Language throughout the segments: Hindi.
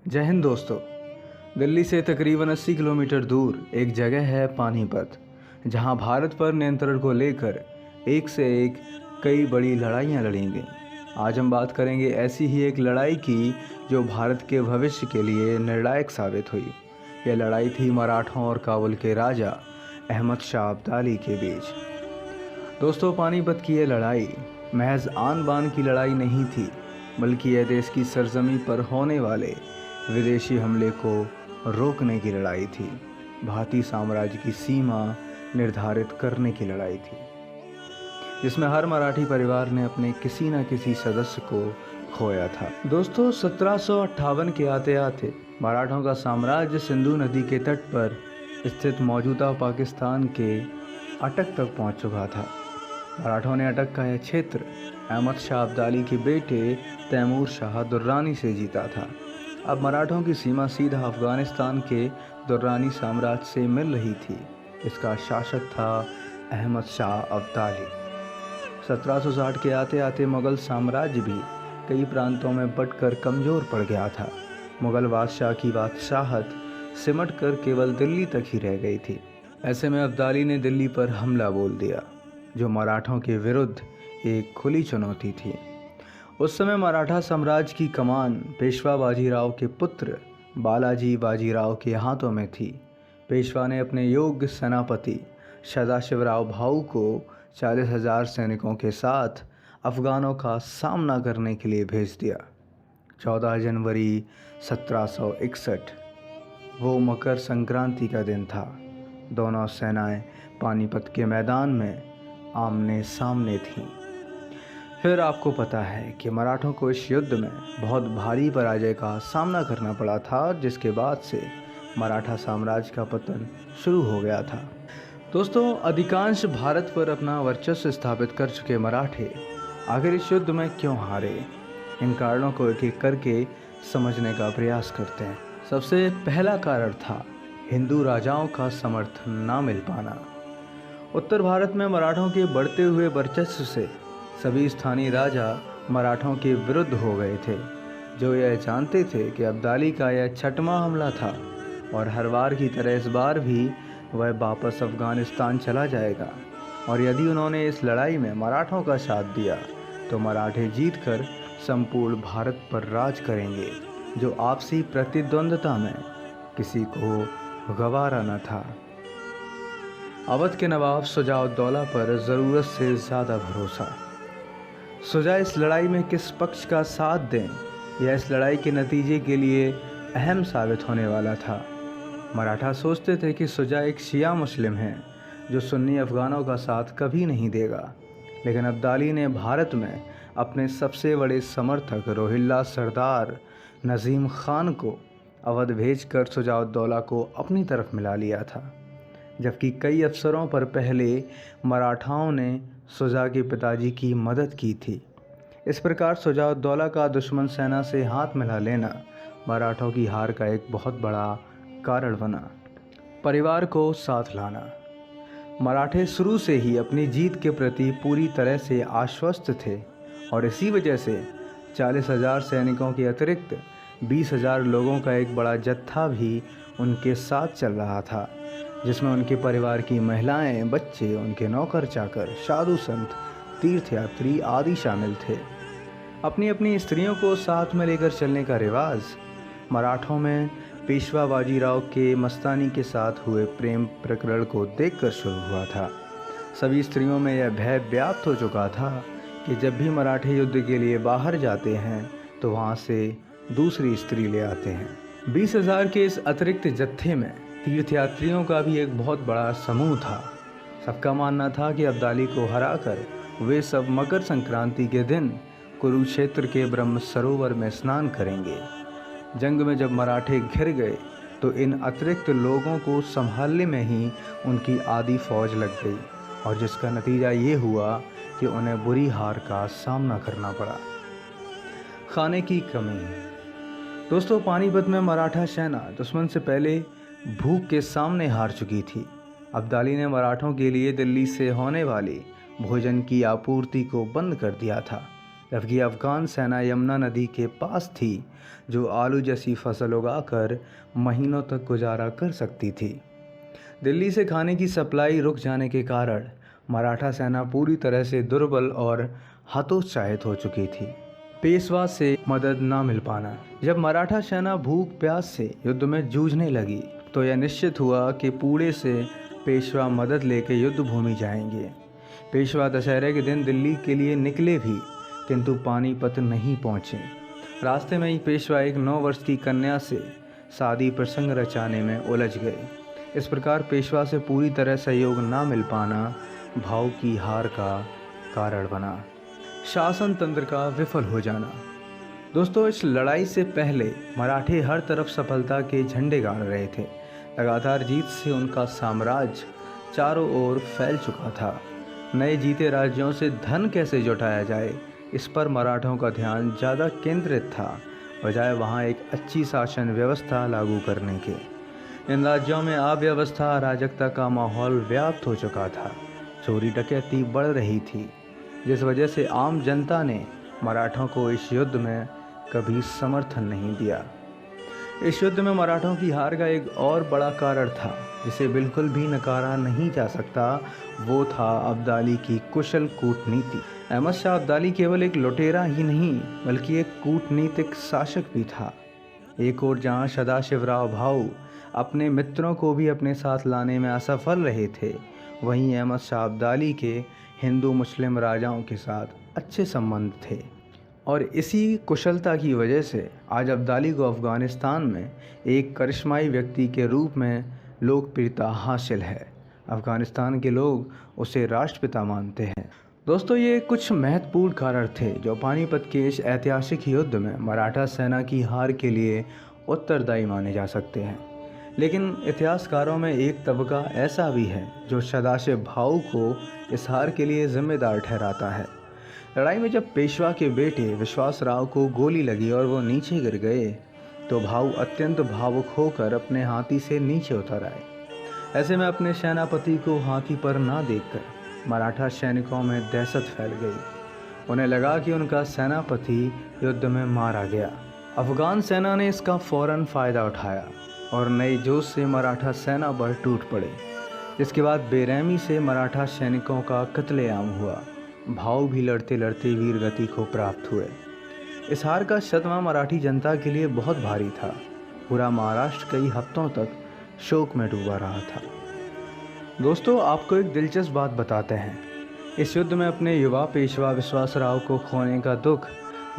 जय हिंद दोस्तों। दिल्ली से तकरीबन 80 किलोमीटर दूर एक जगह है पानीपत, जहां भारत पर नियंत्रण को लेकर एक से एक कई बड़ी लड़ाइयां लड़ी गईं। आज हम बात करेंगे ऐसी ही एक लड़ाई की जो भारत के भविष्य के लिए निर्णायक साबित हुई। यह लड़ाई थी मराठों और काबुल के राजा अहमद शाह अब्दाली के बीच। दोस्तों, पानीपत की यह लड़ाई महज आन बान की लड़ाई नहीं थी, बल्कि यह देश की सरजमी पर होने वाले विदेशी हमले को रोकने की लड़ाई थी। भारतीय साम्राज्य की सीमा निर्धारित करने की लड़ाई थी, जिसमें हर मराठी परिवार ने अपने किसी न किसी सदस्य को खोया था। दोस्तों, 1758 के आते आते मराठों का साम्राज्य सिंधु नदी के तट पर स्थित मौजूदा पाकिस्तान के अटक तक पहुंच चुका था। मराठों ने अटक का यह क्षेत्र अहमद शाह अब्दाली के बेटे तैमूर शाह दुर्रानी से जीता था। अब मराठों की सीमा सीधा अफगानिस्तान के दुर्रानी साम्राज्य से मिल रही थी। इसका शासक था अहमद शाह अब्दाली। 1760 के आते आते मुग़ल साम्राज्य भी कई प्रांतों में बंटकर कमज़ोर पड़ गया था। मुग़ल बादशाह की बादशाहत सिमट कर केवल दिल्ली तक ही रह गई थी। ऐसे में अब्दाली ने दिल्ली पर हमला बोल दिया, जो मराठों के विरुद्ध एक खुली चुनौती थी। उस समय मराठा साम्राज्य की कमान पेशवा बाजीराव के पुत्र बालाजी बाजीराव के हाथों में थी। पेशवा ने अपने योग्य सेनापति सदाशिवराव भाऊ को 40,000 सैनिकों के साथ अफगानों का सामना करने के लिए भेज दिया। 14 जनवरी 1761 वो मकर संक्रांति का दिन था। दोनों सेनाएं पानीपत के मैदान में आमने सामने थीं। फिर आपको पता है कि मराठों को इस युद्ध में बहुत भारी पराजय का सामना करना पड़ा था, जिसके बाद से मराठा साम्राज्य का पतन शुरू हो गया था। दोस्तों, अधिकांश भारत पर अपना वर्चस्व स्थापित कर चुके मराठे आखिर इस युद्ध में क्यों हारे, इन कारणों को एक एक करके समझने का प्रयास करते हैं। सबसे पहला कारण था हिंदू राजाओं का समर्थन ना मिल पाना। उत्तर भारत में मराठों के बढ़ते हुए वर्चस्व से सभी स्थानीय राजा मराठों के विरुद्ध हो गए थे, जो यह जानते थे कि अब्दाली का यह छठवां हमला था और हर बार की तरह इस बार भी वह वापस अफगानिस्तान चला जाएगा। और यदि उन्होंने इस लड़ाई में मराठों का साथ दिया तो मराठे जीतकर संपूर्ण भारत पर राज करेंगे, जो आपसी प्रतिद्वंद्विता में किसी को गवारा न था। अवध के नवाब शुजा-उद-दौला पर ज़रूरत से ज़्यादा भरोसा। शुजा इस लड़ाई में किस पक्ष का साथ दें, यह इस लड़ाई के नतीजे के लिए अहम साबित होने वाला था। मराठा सोचते थे कि शुजा एक शिया मुस्लिम है, जो सुन्नी अफ़गानों का साथ कभी नहीं देगा, लेकिन अब्दाली ने भारत में अपने सबसे बड़े समर्थक रोहिल्ला सरदार नज़ीम ख़ान को अवध भेजकर शुजा-उद-दौला को अपनी तरफ मिला लिया था। जबकि कई अवसरों पर पहले मराठाओं ने शुजा के पिताजी की मदद की थी। इस प्रकार शुजा-उद-दौला का दुश्मन सेना से हाथ मिला लेना मराठों की हार का एक बहुत बड़ा कारण बना। परिवार को साथ लाना। मराठे शुरू से ही अपनी जीत के प्रति पूरी तरह से आश्वस्त थे और इसी वजह से 40,000 सैनिकों के अतिरिक्त 20,000 लोगों का एक बड़ा जत्था भी उनके साथ चल रहा था, जिसमें उनके परिवार की महिलाएं, बच्चे, उनके नौकर चाकर, साधु संत, तीर्थयात्री आदि शामिल थे। अपनी अपनी स्त्रियों को साथ में लेकर चलने का रिवाज मराठों में पेशवा बाजीराव के मस्तानी के साथ हुए प्रेम प्रकरण को देखकर शुरू हुआ था। सभी स्त्रियों में यह भय व्याप्त हो चुका था कि जब भी मराठे युद्ध के लिए बाहर जाते हैं तो वहाँ से दूसरी स्त्री ले आते हैं। 20,000 के इस अतिरिक्त जत्थे में तीर्थयात्रियों का भी एक बहुत बड़ा समूह था। सबका मानना था कि अब्दाली को हराकर वे सब मकर संक्रांति के दिन कुरुक्षेत्र के ब्रह्म सरोवर में स्नान करेंगे। जंग में जब मराठे घिर गए तो इन अतिरिक्त लोगों को संभालने में ही उनकी आधी फौज लग गई, और जिसका नतीजा ये हुआ कि उन्हें बुरी हार का सामना करना पड़ा। खाने की कमी। दोस्तों, पानीपत में मराठा सेना दुश्मन से पहले भूख के सामने हार चुकी थी। अब्दाली ने मराठों के लिए दिल्ली से होने वाली भोजन की आपूर्ति को बंद कर दिया था। जबकि अफ़गान सेना यमुना नदी के पास थी, जो आलू जैसी फसल उगाकर महीनों तक गुजारा कर सकती थी। दिल्ली से खाने की सप्लाई रुक जाने के कारण मराठा सेना पूरी तरह से दुर्बल और हतोत्साहित हो चुकी थी। पेशवा से मदद न मिल पाना। जब मराठा सेना भूख प्यास से युद्ध में जूझने लगी तो यह निश्चित हुआ कि पुणे से पेशवा मदद लेकर युद्ध भूमि जाएंगे। पेशवा दशहरे के दिन दिल्ली के लिए निकले भी, किंतु पानीपत नहीं पहुँचे। रास्ते में ही पेशवा एक 9 वर्ष की कन्या से शादी प्रसंग रचाने में उलझ गए। इस प्रकार पेशवा से पूरी तरह सहयोग न मिल पाना भाव की हार का कारण बना। शासन तंत्र का विफल हो जाना। दोस्तों, इस लड़ाई से पहले मराठे हर तरफ सफलता के झंडे गाड़ रहे थे। लगातार जीत से उनका साम्राज्य चारों ओर फैल चुका था। नए जीते राज्यों से धन कैसे जुटाया जाए, इस पर मराठों का ध्यान ज़्यादा केंद्रित था, बजाय वहाँ एक अच्छी शासन व्यवस्था लागू करने के। इन राज्यों में अव्यवस्था, अराजकता का माहौल व्याप्त हो चुका था। चोरी डकैती बढ़ रही थी, जिस वजह से आम जनता ने मराठों को इस युद्ध में कभी समर्थन नहीं दिया। इस युद्ध में मराठों की हार का एक और बड़ा कारण था, जिसे बिल्कुल भी नकारा नहीं जा सकता। वो था अब्दाली की कुशल कूटनीति। अहमद शाह अब्दाली केवल एक लुटेरा ही नहीं, बल्कि एक कूटनीतिक शासक भी था। एक और जहां सदाशिवराव भाऊ अपने मित्रों को भी अपने साथ लाने में असफल रहे थे, वहीं अहमद शाह अब्दाली के हिंदू मुस्लिम राजाओं के साथ अच्छे संबंध थे। और इसी कुशलता की वजह से आज अब्दाली को अफ़गानिस्तान में एक करिश्माई व्यक्ति के रूप में लोकप्रियता हासिल है। अफ़गानिस्तान के लोग उसे राष्ट्रपिता मानते हैं। दोस्तों, ये कुछ महत्वपूर्ण कारण थे जो पानीपत के इस ऐतिहासिक युद्ध में मराठा सेना की हार के लिए उत्तरदायी माने जा सकते हैं। लेकिन इतिहासकारों में एक तबका ऐसा भी है जो सदाशिव भाऊ को इस हार के लिए जिम्मेदार ठहराता है। लड़ाई में जब पेशवा के बेटे विश्वासराव को गोली लगी और वो नीचे गिर गए, तो भाऊ अत्यंत भावुक होकर अपने हाथी से नीचे उतर आए। ऐसे में अपने सेनापति को हाथी पर ना देखकर मराठा सैनिकों में दहशत फैल गई। उन्हें लगा कि उनका सेनापति युद्ध में मारा गया। अफ़गान सेना ने इसका फ़ौरन फ़ायदा उठाया और नए जोश से मराठा सेना पर टूट पड़े। इसके बाद बेरहमी से मराठा सैनिकों का कत्लेआम हुआ। भाव भी लड़ते लड़ते वीर गति को प्राप्त हुए। इस हार का सदमा मराठी जनता के लिए बहुत भारी था। पूरा महाराष्ट्र कई हफ्तों तक शोक में डूबा रहा था। दोस्तों, आपको एक दिलचस्प बात बताते हैं। इस युद्ध में अपने युवा पेशवा विश्वासराव को खोने का दुख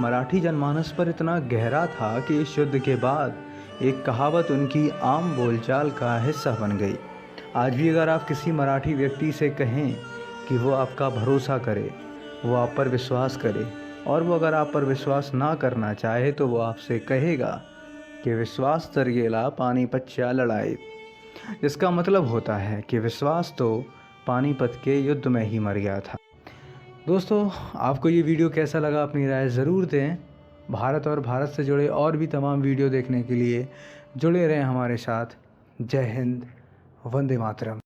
मराठी जनमानस पर इतना गहरा था कि इस युद्ध के बाद एक कहावत उनकी आम बोलचाल का हिस्सा बन गई। आज भी अगर आप किसी मराठी व्यक्ति से कहें कि वो आपका भरोसा करे, वो आप पर विश्वास करे, और वो अगर आप पर विश्वास ना करना चाहे तो वो आपसे कहेगा कि विश्वास तर गेला पानीपतच्या लड़ाईत, जिसका मतलब होता है कि विश्वास तो पानीपत के युद्ध में ही मर गया था। दोस्तों, आपको ये वीडियो कैसा लगा, अपनी राय ज़रूर दें। भारत और भारत से जुड़े और भी तमाम वीडियो देखने के लिए जुड़े रहें हमारे साथ। जय हिंद, वंदे मातरम।